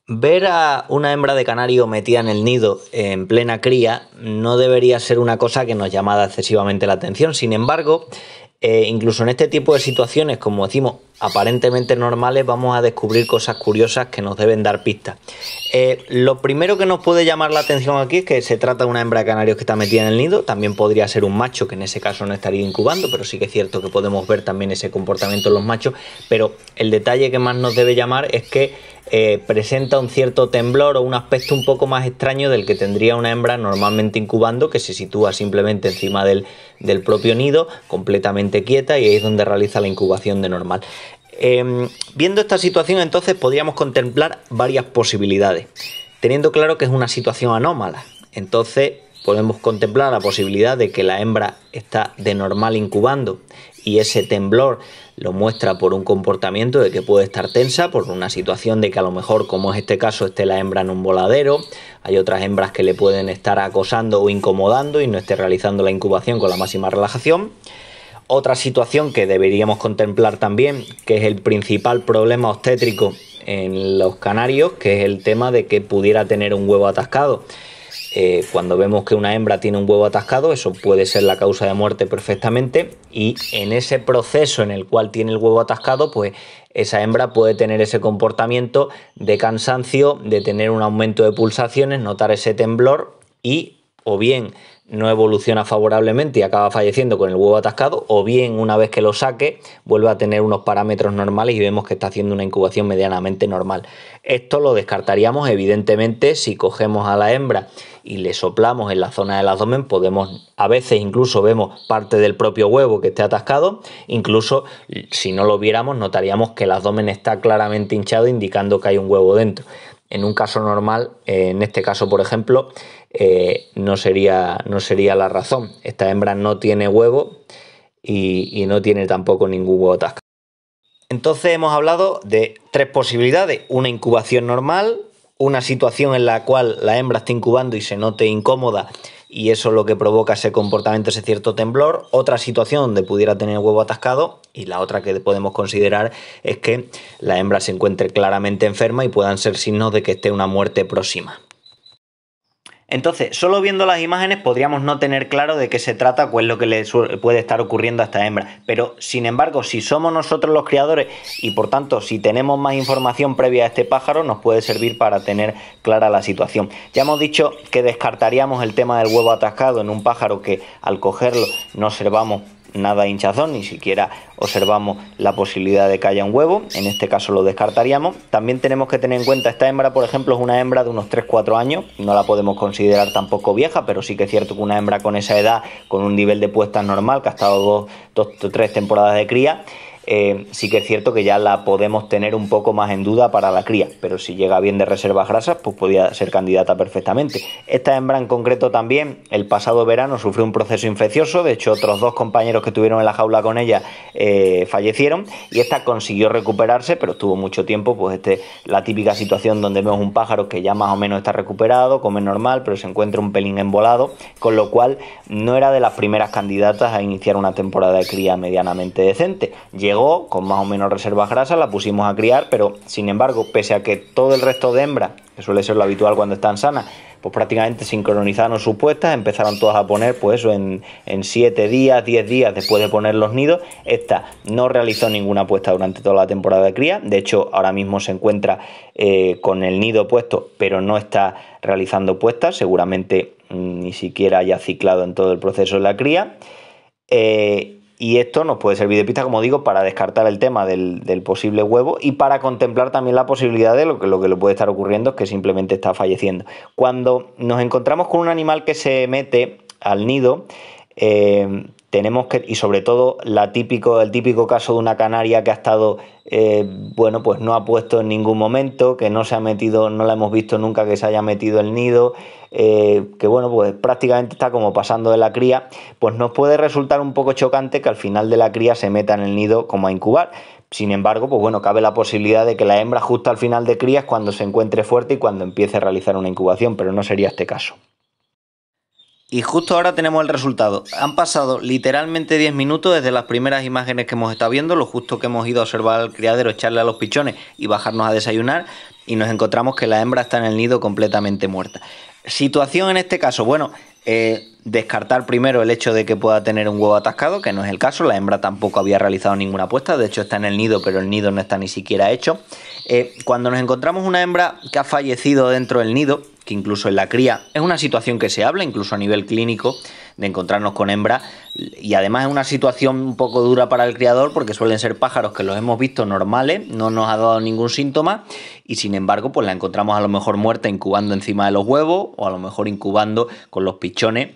Ver a una hembra de canario metida en el nido en plena cría no debería ser una cosa que nos llamara excesivamente la atención. Sin embargo, incluso en este tipo de situaciones, como decimos, aparentemente normales, vamos a descubrir cosas curiosas que nos deben dar pistas. Lo primero que nos puede llamar la atención aquí es que se trata de una hembra de canarios que está metida en el nido. También podría ser un macho, que en ese caso no estaría incubando, pero sí que es cierto que podemos ver también ese comportamiento en los machos. Pero el detalle que más nos debe llamar es que presenta un cierto temblor o un aspecto un poco más extraño del que tendría una hembra normalmente incubando, que se sitúa simplemente encima del propio nido, completamente quieta, y ahí es donde realiza la incubación de normal. Viendo esta situación, entonces podríamos contemplar varias posibilidades, teniendo claro que es una situación anómala. Entonces podemos contemplar la posibilidad de que la hembra está de normal incubando y ese temblor lo muestra por un comportamiento de que puede estar tensa, por una situación de que a lo mejor, como es este caso, esté la hembra en un voladero. Hay otras hembras que le pueden estar acosando o incomodando y no esté realizando la incubación con la máxima relajación. Otra situación que deberíamos contemplar también, que es el principal problema obstétrico en los canarios, que es el tema de que pudiera tener un huevo atascado. Cuando vemos que una hembra tiene un huevo atascado, eso puede ser la causa de muerte perfectamente, y en ese proceso en el cual tiene el huevo atascado, pues esa hembra puede tener ese comportamiento de cansancio, de tener un aumento de pulsaciones, notar ese temblor y o bien no evoluciona favorablemente y acaba falleciendo con el huevo atascado, o bien una vez que lo saque vuelve a tener unos parámetros normales y vemos que está haciendo una incubación medianamente normal. Esto lo descartaríamos evidentemente si cogemos a la hembra y le soplamos en la zona del abdomen. Podemos, a veces incluso vemos parte del propio huevo que esté atascado. Incluso si no lo viéramos, notaríamos que el abdomen está claramente hinchado, indicando que hay un huevo dentro. En un caso normal, en este caso por ejemplo, no sería la razón. Esta hembra no tiene huevo y no tiene tampoco ningún huevo atascado. Entonces hemos hablado de tres posibilidades: una incubación normal, una situación en la cual la hembra está incubando y se note incómoda y eso es lo que provoca ese comportamiento, ese cierto temblor; otra situación donde pudiera tener huevo atascado; y la otra que podemos considerar es que la hembra se encuentre claramente enferma y puedan ser signos de que esté una muerte próxima. Entonces, solo viendo las imágenes podríamos no tener claro de qué se trata o es lo que le puede estar ocurriendo a esta hembra. Pero, sin embargo, si somos nosotros los criadores y por tanto si tenemos más información previa a este pájaro, nos puede servir para tener clara la situación. Ya hemos dicho que descartaríamos el tema del huevo atascado en un pájaro que al cogerlo no observamos nada de hinchazón, ni siquiera observamos la posibilidad de que haya un huevo. En este caso lo descartaríamos. También tenemos que tener en cuenta, esta hembra por ejemplo es una hembra de unos 3-4 años, no la podemos considerar tampoco vieja, pero sí que es cierto que una hembra con esa edad, con un nivel de puestas normal, que ha estado 2 o 3 temporadas de cría, sí que es cierto que ya la podemos tener un poco más en duda para la cría, pero si llega bien de reservas grasas, pues podría ser candidata perfectamente. Esta hembra en concreto también el pasado verano sufrió un proceso infeccioso. De hecho, otros 2 compañeros que estuvieron en la jaula con ella fallecieron, y esta consiguió recuperarse, pero estuvo mucho tiempo. Pues la típica situación donde vemos un pájaro que ya más o menos está recuperado, come normal, pero se encuentra un pelín embolado, con lo cual no era de las primeras candidatas a iniciar una temporada de cría medianamente decente. Llegó con más o menos reservas grasas, la pusimos a criar, pero sin embargo, pese a que todo el resto de hembras, que suele ser lo habitual cuando están sanas, pues prácticamente sincronizaron sus puestas, empezaron todas a poner pues eso en 7 días, 10 días después de poner los nidos. Esta no realizó ninguna puesta durante toda la temporada de cría. De hecho, ahora mismo se encuentra con el nido puesto, pero no está realizando puestas, seguramente ni siquiera haya ciclado en todo el proceso de la cría. Y esto nos puede servir de pista, como digo, para descartar el tema del posible huevo y para contemplar también la posibilidad de lo que le puede estar ocurriendo es que simplemente está falleciendo. Cuando nos encontramos con un animal que se mete al nido, tenemos que, y sobre todo el típico caso de una canaria que ha estado, pues no ha puesto en ningún momento, que no se ha metido, no la hemos visto nunca que se haya metido el nido, que pues prácticamente está como pasando de la cría, pues nos puede resultar un poco chocante que al final de la cría se meta en el nido como a incubar. Sin embargo, pues cabe la posibilidad de que la hembra justo al final de cría es cuando se encuentre fuerte y cuando empiece a realizar una incubación, pero no sería este caso. Y justo ahora tenemos el resultado. Han pasado literalmente 10 minutos desde las primeras imágenes que hemos estado viendo, lo justo que hemos ido a observar al criadero, echarle a los pichones y bajarnos a desayunar. y nos encontramos que la hembra está en el nido completamente muerta. Situación en este caso, bueno, descartar primero el hecho de que pueda tener un huevo atascado, que no es el caso, la hembra tampoco había realizado ninguna puesta, de hecho está en el nido, pero el nido no está ni siquiera hecho. Cuando nos encontramos una hembra que ha fallecido dentro del nido, que incluso en la cría es una situación que se habla, incluso a nivel clínico, de encontrarnos con hembras, y además es una situación un poco dura para el criador porque suelen ser pájaros que los hemos visto normales, no nos ha dado ningún síntoma, y sin embargo pues la encontramos a lo mejor muerta incubando encima de los huevos, o a lo mejor incubando con los pichones,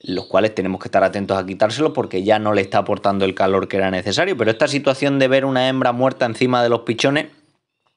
los cuales tenemos que estar atentos a quitárselos porque ya no le está aportando el calor que era necesario. Pero esta situación de ver una hembra muerta encima de los pichones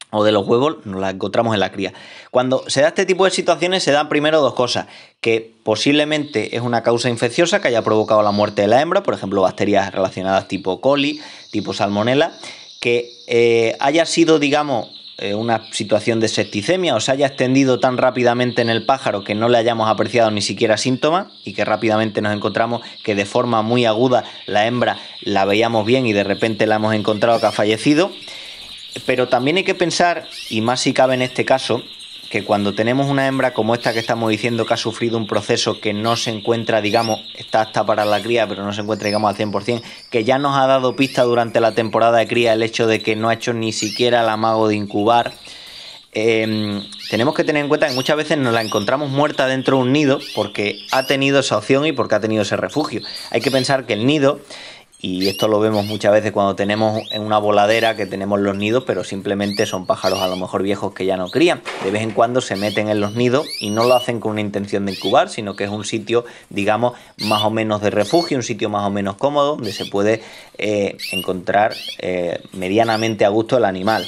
o de los huevos nos la encontramos en la cría. Cuando se da este tipo de situaciones se dan primero dos cosas: que posiblemente es una causa infecciosa que haya provocado la muerte de la hembra, por ejemplo bacterias relacionadas tipo coli, tipo salmonela, que haya sido, digamos, una situación de septicemia, o se haya extendido tan rápidamente en el pájaro que no le hayamos apreciado ni siquiera síntomas, y que rápidamente nos encontramos que de forma muy aguda la hembra la veíamos bien y de repente la hemos encontrado que ha fallecido. Pero también hay que pensar, y más si cabe en este caso, que cuando tenemos una hembra como esta que estamos diciendo que ha sufrido un proceso que no se encuentra, digamos, está apta para la cría, pero no se encuentra, digamos, al 100%, que ya nos ha dado pista durante la temporada de cría el hecho de que no ha hecho ni siquiera el amago de incubar, tenemos que tener en cuenta que muchas veces nos la encontramos muerta dentro de un nido porque ha tenido esa opción y porque ha tenido ese refugio. Hay que pensar que el nido, y esto lo vemos muchas veces cuando tenemos en una voladera que tenemos los nidos, pero simplemente son pájaros a lo mejor viejos que ya no crían. De vez en cuando se meten en los nidos y no lo hacen con una intención de incubar, sino que es un sitio, digamos, más o menos de refugio, un sitio más o menos cómodo, donde se puede encontrar medianamente a gusto el animal.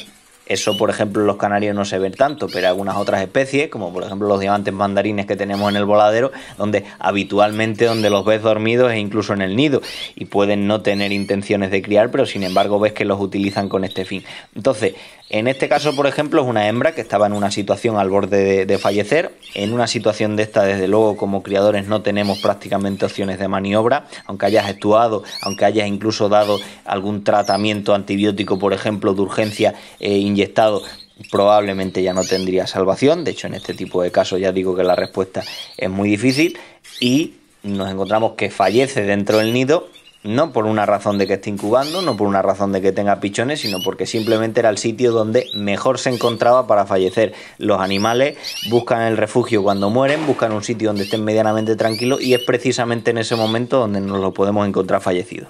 Eso, por ejemplo, en los canarios no se ve tanto, pero algunas otras especies, como por ejemplo los diamantes mandarines que tenemos en el voladero, donde habitualmente donde los ves dormidos es incluso en el nido, y pueden no tener intenciones de criar, pero sin embargo ves que los utilizan con este fin. Entonces, en este caso, por ejemplo, es una hembra que estaba en una situación al borde de fallecer. En una situación de esta, desde luego, como criadores no tenemos prácticamente opciones de maniobra, aunque hayas actuado, aunque hayas incluso dado algún tratamiento antibiótico, por ejemplo, de urgencia inyectado, probablemente ya no tendría salvación. De hecho, en este tipo de casos ya digo que la respuesta es muy difícil, y nos encontramos que fallece dentro del nido, no por una razón de que esté incubando, no por una razón de que tenga pichones, sino porque simplemente era el sitio donde mejor se encontraba para fallecer. Los animales buscan el refugio cuando mueren, buscan un sitio donde estén medianamente tranquilos, y es precisamente en ese momento donde nos lo podemos encontrar fallecido.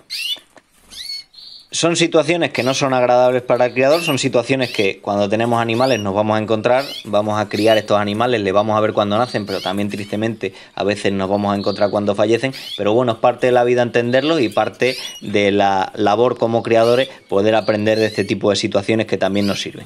Son situaciones que no son agradables para el criador, son situaciones que cuando tenemos animales nos vamos a encontrar, vamos a criar estos animales, les vamos a ver cuando nacen, pero también tristemente a veces nos vamos a encontrar cuando fallecen. Pero bueno, es parte de la vida entenderlo, y parte de la labor como criadores poder aprender de este tipo de situaciones que también nos sirven.